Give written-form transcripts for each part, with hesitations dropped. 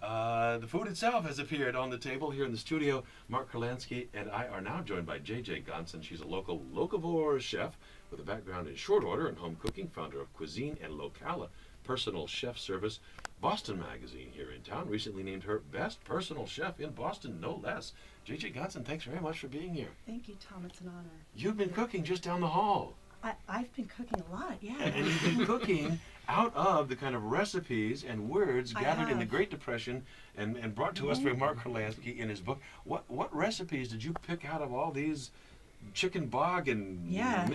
The food itself has appeared on the table here in the studio. Mark Kurlansky and I are now joined by JJ Gonson. She's a local locavore chef with a background in short order and home cooking, founder of Cuisine and Locale, personal chef service. Boston Magazine here in town recently named her best personal chef in Boston, no less. JJ Gonson, thanks very much for being here. Thank you, Tom. It's an honor. You've been cooking just down the hall. I've been cooking a lot, yeah. And you've been cooking out of the kind of recipes and words gathered in the Great Depression and brought to us by Mark Kurlansky in his book. What recipes did you pick out of all these chicken bog and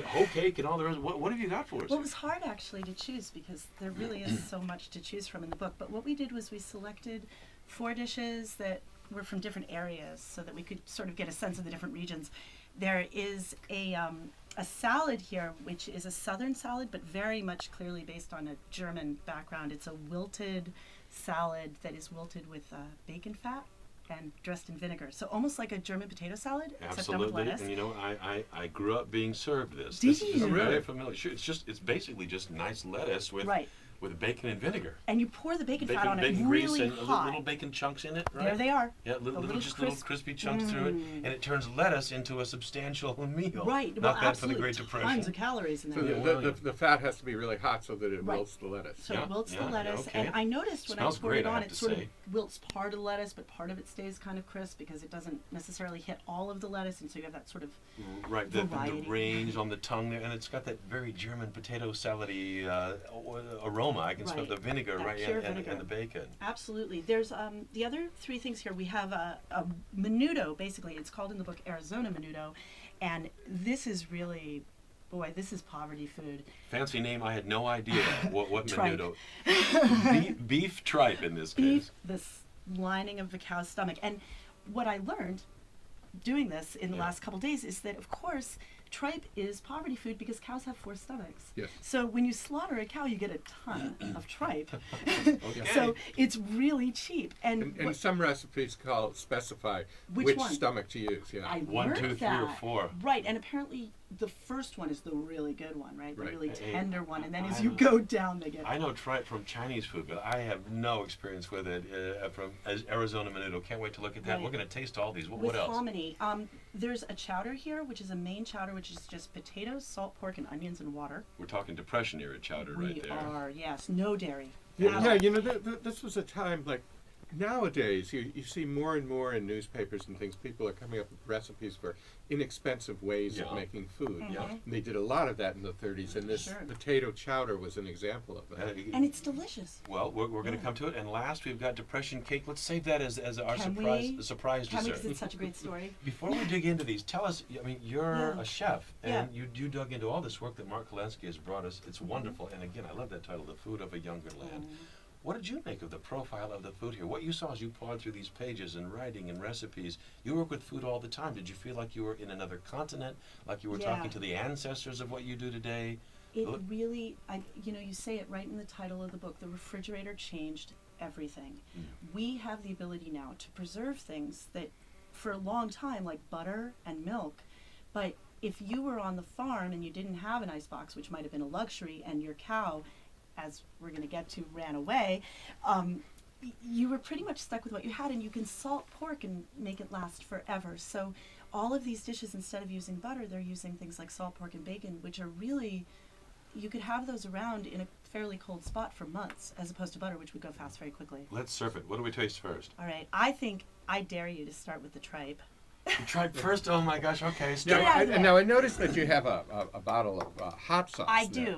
hoe cake and all the rest? What have you got for us? Well, it was hard actually to choose because there really is so much to choose from in the book. But what we did was we selected 4 dishes that were from different areas so that we could sort of get a sense of the different regions. There is a salad here, which is a southern salad, but very much clearly based on a German background. It's a wilted salad that is wilted with bacon fat and dressed in vinegar. So almost like a German potato salad, except done with lettuce. And you know, I grew up being served this. Did this you? is very familiar. Sure, it's basically just nice lettuce with bacon and vinegar. And you pour the bacon fat on it bacon really grease and hot. little bacon chunks in it, right? There they are. Yeah, little crispy chunks through it, and it turns lettuce into a substantial meal. Right. Not well, bad for the absolutely. Great Depression. Tons of calories in So there. the fat has to be really hot so that it wilts the lettuce. So it wilts the lettuce, okay. and I noticed when Smells I poured great, it I on, have it to sort of say. wilts part of the lettuce, but part of it stays kind of crisp because it doesn't necessarily hit all of the lettuce, and so you have that sort of Right, the variety. range on the tongue there, and it's got that very German potato salad-y aroma. I can smell the vinegar, That right, pure and vinegar. the bacon. Absolutely. There's the other 3 things here. We have a menudo, basically. It's called in the book Arizona menudo, and this is really, boy, this is poverty food. Fancy name, I had no idea what Tripe. menudo. Beef tripe in this Beef, case. this lining of the cow's stomach. And what I learned doing this in the last couple days is that, of course, tripe is poverty food because cows have 4 stomachs. Yes. So when you slaughter a cow, you get a ton of tripe. Okay. So it's really cheap. And some recipes specify Which which one? stomach to use. Yeah. I 1, learned 2, 3, that. or 4. Right, and apparently the first one is the really good one, right? The Right. really Hey, tender one, and then as I you know- go down, they get. I know tripe from Chinese food, but I have no experience with it from Arizona menudo. Can't wait to look at that. Right. We're going to taste all these. What With else? hominy, there's a chowder here, which is a main chowder, which is just potatoes, salt pork, and onions and water. We're talking Depression era chowder right We there. are, yes, no dairy. Yeah, you know, this was a time like nowadays you see more and more in newspapers and things. People are coming up with recipes for inexpensive ways of making food. Yeah. And they did a lot of that in the 30s, and this Sure. potato chowder was an example of that. And it's delicious. Well, we're going to come to it. And last, we've got Depression cake. Let's save that as our Can surprise Can we, dessert. because it's such a great story. Before we dig into these, tell us, I mean, you're Yeah. a chef, and Yeah. you dug into all this work that Mark Kurlansky has brought us. It's wonderful. And again, I love that title, The Food of a Younger Land. What did you make of the profile of the food here? What you saw as you pawed through these pages and writing and recipes, you work with food all the time. Did you feel like you were in another continent, like you were talking to the ancestors of what you do today? It really, you say it right in the title of the book, the refrigerator changed everything. We have the ability now to preserve things that for a long time, like butter and milk, but if you were on the farm and you didn't have an icebox, which might have been a luxury, and your cow, as we're going to get to, ran away, you were pretty much stuck with what you had, and you can salt pork and make it last forever. So all of these dishes, instead of using butter, they're using things like salt pork and bacon, which are really, you could have those around in a fairly cold spot for months, as opposed to butter, which would go fast very quickly. Let's surf it. What do we taste first? All right, I dare you to start with the tripe. Tripe first? Oh my gosh, okay. Now I noticed that you have a bottle of hot sauce. I there.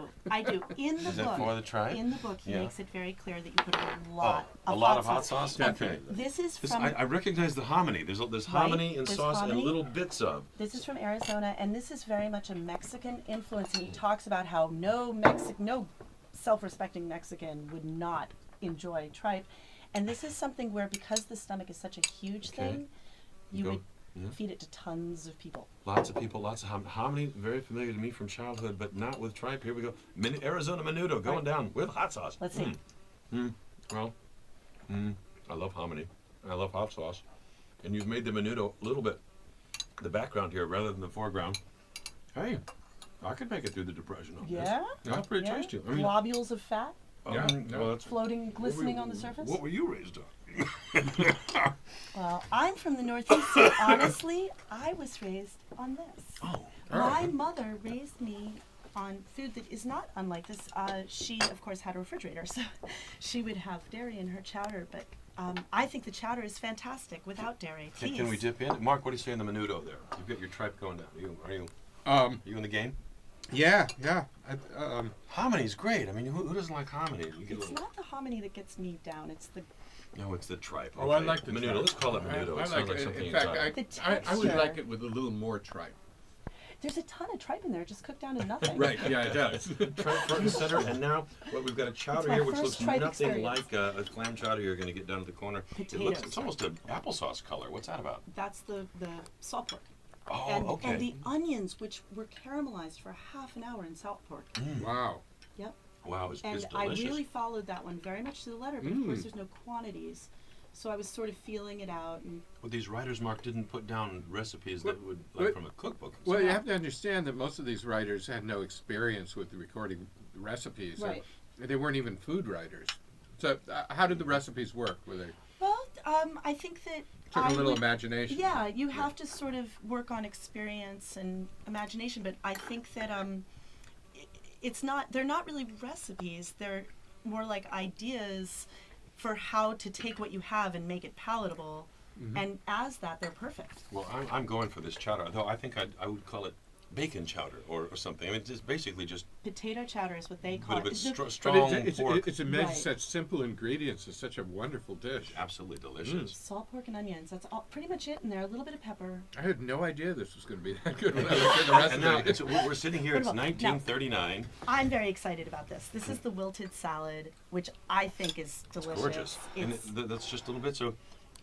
do. In the Is book, that for the tripe? in the book, he Yeah. makes it very clear that you put a lot a of lot hot of hot sauce? Definitely. Okay. This is This, from I recognize the hominy. There's hominy and There's sauce hominy. and little bits of. This is from Arizona, and this is very much a Mexican influence. And he talks about how no self-respecting Mexican would not enjoy tripe. And this is something where, because the stomach is such a huge thing, you would feed it to tons of people. Lots of people, lots of hominy. Very familiar to me from childhood, but not with tripe. Here we go. Arizona menudo going down with hot sauce. Let's see. Well, I love hominy. I love hot sauce. And you've made the menudo a little bit the background here rather than the foreground. Hey, I could make it through the Depression on this. Yeah? That's pretty tasty. I mean, Globules of fat well, that's floating, glistening on the surface. What were you raised on? Well, I'm from the Northeast, so honestly, I was raised on this. Oh. My mother raised me on food that is not unlike this. She, of course, had a refrigerator, so she would have dairy in her chowder, but I think the chowder is fantastic without dairy. Please. Can we dip in? Mark, what do you say on the menudo there? You've got your tripe going down. Are you in the game? Yeah. Homony's great. I mean, who doesn't like hominy? You get a It's little... not the hominy that gets me down. It's the No, it's the tripe. Oh, I like the menudo. tripe. Let's call it menudo. I It sounds like like it. something In fact, exotic. The I would texture. like it with a little more tripe. there's a ton of tripe in there, just cooked down to nothing. Right, yeah, it does. Tripe front and center, and now we've got a chowder my here which first looks tripe nothing experience. like a clam chowder you're going to get down to the corner. Potatoes. It's almost an applesauce color. What's that about? That's the salt pork. Oh, and, okay. and the onions, which were caramelized for half an hour in salt pork. Wow. Yep. Wow, it's And delicious. I really followed that one very much to the letter, but of course there's no quantities. So I was sort of feeling it out. And Well, these writers, Mark, didn't put down recipes that would, Well, like from a cookbook. Well, you have to understand that most of these writers had no experience with recording recipes. Right. They weren't even food writers. So how did the recipes work? Were they well, I think that took I a little would- imagination? Yeah, you have to sort of work on experience and imagination, but I think that it's not. They're not really recipes. They're more like ideas for how to take what you have and make it palatable. And as that, they're perfect. Well, I'm going for this chowder, though I think I would call it bacon chowder or something. I mean, it's basically just Potato chowder is what they call but it. it's The- strong But pork. it's amazing. Right. Such simple ingredients. It's such a wonderful dish. Absolutely delicious. Salt pork and onions. That's all, pretty much it in there. A little bit of pepper. I had no idea this was going to be that good when I looked at the recipe. And now we're sitting here. It's What about- 1939. I'm very excited about this. This is the wilted salad, which I think is delicious. Gorgeous. And It's, that's just a little bit. So,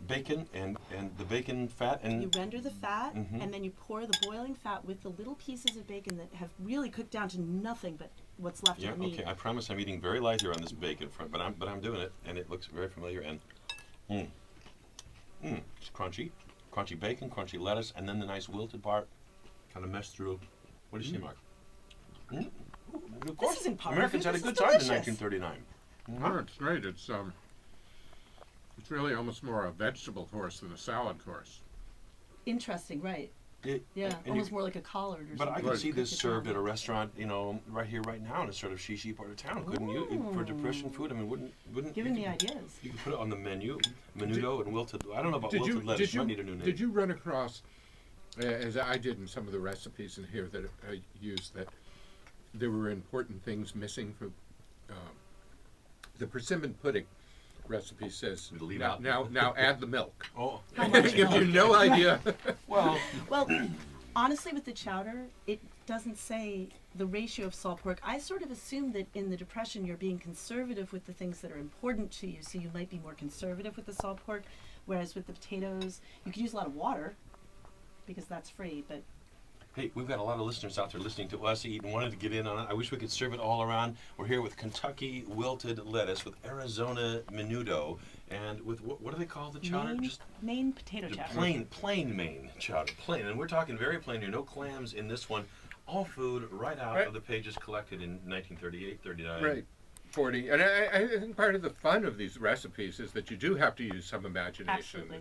bacon and the bacon fat and you render the fat, Mhm. and then you pour the boiling fat with the little pieces of bacon that have really cooked down to nothing but what's left yeah. of the meat. Okay. I promise I'm eating very light here on this bacon front, but I'm doing it, and it looks very familiar. And it's crunchy bacon, crunchy lettuce, and then the nice wilted part kind of meshed through. What do you say, Mark? Of course, isn't part of Americans it. had a This good is time in delicious. 1939. No, it's great. It's really almost more a vegetable course than a salad course. Interesting, right? Yeah, and almost you- more like a collard or But something. I could Right. see this Cooked it served down. at a restaurant, right here, right now, in a sort of shishi part of town, couldn't you? For depression food, I mean, wouldn't Giving you me could- ideas. You could put it on the menu, menudo and wilted. I don't know about Did wilted you lettuce. Might need a new name. did you run across, as I did in some of the recipes in here that I used, that there were important things missing from the persimmon pudding recipe says Leave now, out- now add the milk. Oh, How much It gives you milk? no idea. well, Well, honestly, with the chowder, it doesn't say the ratio of salt pork. I sort of assume that in the Depression you're being conservative with the things that are important to you, so you might be more conservative with the salt pork, whereas with the potatoes, you could use a lot of water because that's free, but hey, we've got a lot of listeners out there listening to us eat and wanted to get in on it. I wish we could serve it all around. We're here with Kentucky wilted lettuce, with Arizona menudo, and with what do they call the chowder? Maine potato The chowder. plain Maine chowder, plain, and we're talking very plain here. No clams in this one. All food right out Right. of the pages collected in 1938, 39. Right. 40. And I think part of the fun of these recipes is that you do have to use some imagination. Absolutely.